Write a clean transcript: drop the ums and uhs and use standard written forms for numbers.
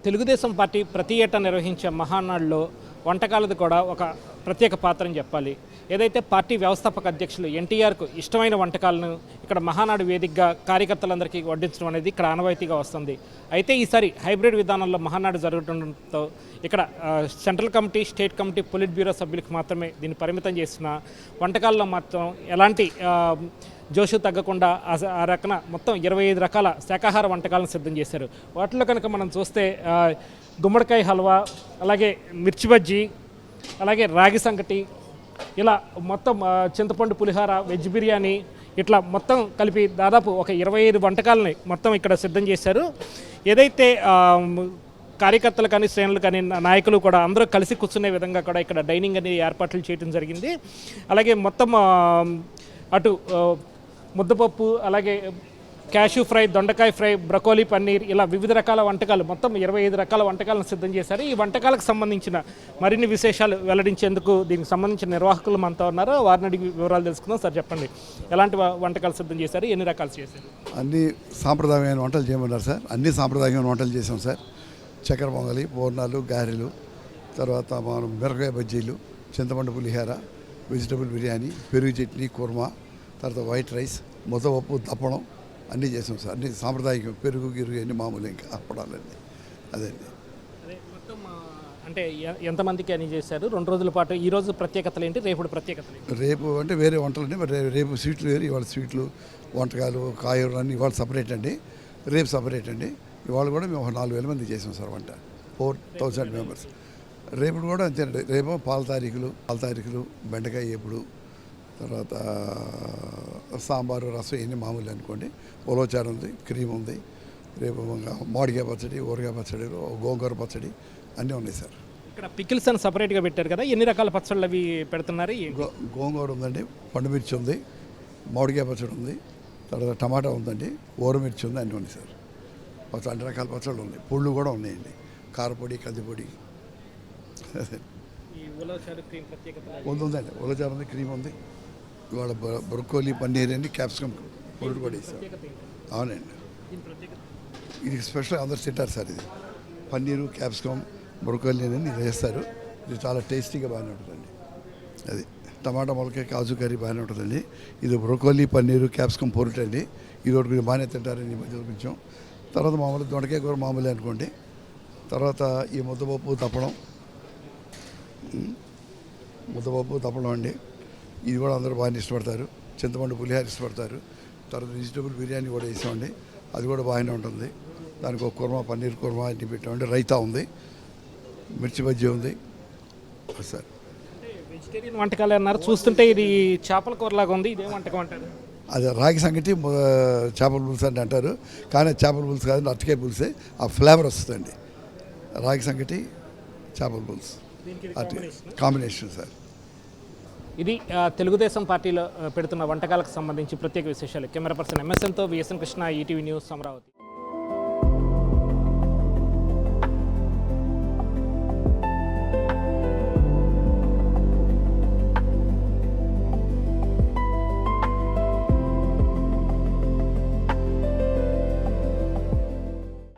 Telugu Desam party ప్రతి ఏటా నిర్వహించే మహానాడులో వంటకాలది కూడా ఒక ప్రత్యేక పాత్ర అని చెప్పాలి. ఏదైతే పార్టీ వ్యవస్థాపక అధ్యక్షులు ఎన్టీఆర్కు ఇష్టమైన వంటకాలను ఇక్కడ మహానాడు వేదికగా కార్యకర్తలందరికీ వడ్డించడం అనేది ఇక్కడ ఆనవాయితీగా వస్తుంది. అయితే ఈసారి హైబ్రిడ్ విధానంలో మహానాడు జరగడంతో ఇక్కడ central committee, state committee, polit bureau సభ్యులకు మాత్రమే దీన్ని పరిమితం చేసిన వంటకాల్లో మాత్రం ఎలాంటి జోషు తగ్గకుండా ఆ రకన మొత్తం 25 రకాల శాకాహార వంటకాలను సిద్ధం చేశారు. వాటిలో కనుక మనం చూస్తే గుమ్మడికాయ హల్వా, అలాగే మిర్చి బజ్జీ, అలాగే రాగి సంగటి, ఇలా మొత్తం చింతపండు పులిహార, వెజ్ బిర్యానీ, ఇట్లా మొత్తం కలిపి దాదాపు ఒక 25 వంటకాలని మొత్తం ఇక్కడ సిద్ధం చేశారు. ఏదైతే కార్యకర్తలు కానీ, శ్రేణులు కానీ, నాయకులు కూడా అందరూ కలిసి కూర్చునే విధంగా కూడా ఇక్కడ డైనింగ్ అనేది ఏర్పాట్లు చేయడం జరిగింది. అలాగే మొత్తం అటు ముద్దపప్పు, అలాగే క్యాష్యూ ఫ్రై, దొండకాయ ఫ్రై, బ్రకోలీ పన్నీర్, ఇలా వివిధ రకాల వంటకాలు, మొత్తం 25 రకాల వంటకాలను సిద్ధం చేశారు. ఈ వంటకాలకు సంబంధించిన మరిన్ని విశేషాలు వెల్లడించేందుకు దీనికి సంబంధించిన నిర్వాహకులు మనతో ఉన్నారు. వారిని అడిగి వివరాలు తెలుసుకుందాం. సార్ చెప్పండి, ఎలాంటి వంటకాలు సిద్ధం చేశారు, ఎన్ని రకాలు చేశారు? అన్ని సాంప్రదాయమైన వంటలు చేయమన్నారు సార్. అన్ని సాంప్రదాయమైన వంటలు చేసాం సార్. చక్కెర పొంగలి, పూర్ణాలు, గారెలు, తర్వాత మనం మిరపకాయ బజ్జీలు, చింతపండు పులిహార, వెజిటబుల్ బిర్యానీ, పెరుగు చట్నీ, కుర్మా, తర్వాత వైట్ రైస్, ముద్దపప్పు, దప్పడం అన్నీ చేసాం సార్. అన్ని సాంప్రదాయకం, పెరుగు గిరుగు అన్నీ మామూలు, ఇంకా అప్పడాలండి. అదండి. అంటే ఎంతమందికి అని చేశారు? 2 రోజుల పాటు. ఈ రోజు ప్రత్యేకతలు ఏంటి, రేపు ప్రత్యేకతలు ఏంటి? రేపు అంటే వేరే వంటలండి. మరి రేపు స్వీట్లు వేరు, ఇవాళ స్వీట్లు, వంటకాలు, కాయలు అన్నీ ఇవాళ సపరేట్ అండి, రేపు సపరేట్ అండి. ఇవాళ కూడా మేము 4000 మంది చేసాం సార్ వంట, 4000 మెంబర్స్. రేపు కూడా అంతేనండి. రేపు పాల తారీఖులు, బెండకాయ ఏపుడు, తర్వాత సాంబారు, రసం, ఇవన్నీ మామూలు అనుకోండి. ఉలవచారు ఉంది, క్రీమ్ ఉంది. రేపు మామిడికాయ పచ్చడి, ఊరగాయ పచ్చడి, గోంగూర పచ్చడి అన్నీ ఉన్నాయి సార్. ఇక్కడ పికిల్స్ అని సపరేట్గా పెట్టారు కదా, ఎన్ని రకాల పచ్చళ్ళు అవి పెడుతున్నారు? గోంగూర ఉందండి, పండుమిర్చి ఉంది, మామిడికాయ పచ్చడి ఉంది, తర్వాత టమాటా ఉందండి, ఊరమిర్చి ఉంది, అన్నీ ఉన్నాయి సార్. అన్ని రకాల పచ్చళ్ళు ఉన్నాయి. పుళ్ళు కూడా ఉన్నాయండి, కారపొడి, కందిపొడి. ఉందండి, ఉలవచారు ఉంది, క్రీమ్ ఉంది. ఇవాళ బ్రొకోలీ, పన్నీర్ అండి, క్యాప్సికమ్ పొడి కూడా వేసారు. అవునండి, ఇది స్పెషల్, అందరు తింటారు సార్. ఇది పన్నీరు, క్యాప్సికమ్, బ్రొకోలీ అని ఇది వేస్తారు. ఇది చాలా టేస్టీగా బాగానే ఉంటుందండి. అది టమాటా, మొలకాయ, కాజు కర్రీ బాగానే ఉంటుందండి. ఇది బ్రొకోలీ, పన్నీరు, క్యాప్సికమ్ పొరుటు అండి. ఇది ఒకటి మీరు బాగానే తింటారండి ఈ మధ్యలో కొంచెం. తర్వాత మామూలు దొండకాయ కూర మామూలే అనుకోండి. తర్వాత ఈ ముద్దపప్పు, తప్పడం అండి. ఇది కూడా అందరూ బాగా ఇష్టపడతారు. చింతపండు పులిహార ఇష్టపడతారు. తర్వాత వెజిటబుల్ బిర్యానీ కూడా వేసామండి, అది కూడా బాగానే ఉంటుంది. దానికి ఒక కుర్మా, పన్నీర్ కుర్మా అన్ని పెట్టామండి. రైతా ఉంది, మిర్చి బజ్జీ ఉంది సార్. వెజిటేరియన్ వంటకాలు అన్నారు, చూస్తుంటే ఇది చేపల కూరలాగా ఉంది. ఇదేం వంటకం అంటారు? అది రాగి సంగటి, చేపల పులుసు అని అంటారు. కానీ చేపల పులుసు కాదు, అరటికాయ పులుసే. ఆ ఫ్లేవర్ వస్తుందండి. రాగి సంగటి, చేపల పులుసు కాంబినేషన్ సార్. ఇది తెలుగుదేశం పార్టీలో పెడుతున్న వంటకాలకు సంబంధించి ప్రత్యేక విశేషాలు. కెమెరా పర్సన్ ఎంఎస్ఎన్తో VSN Krishna, ETV news, Amaravati.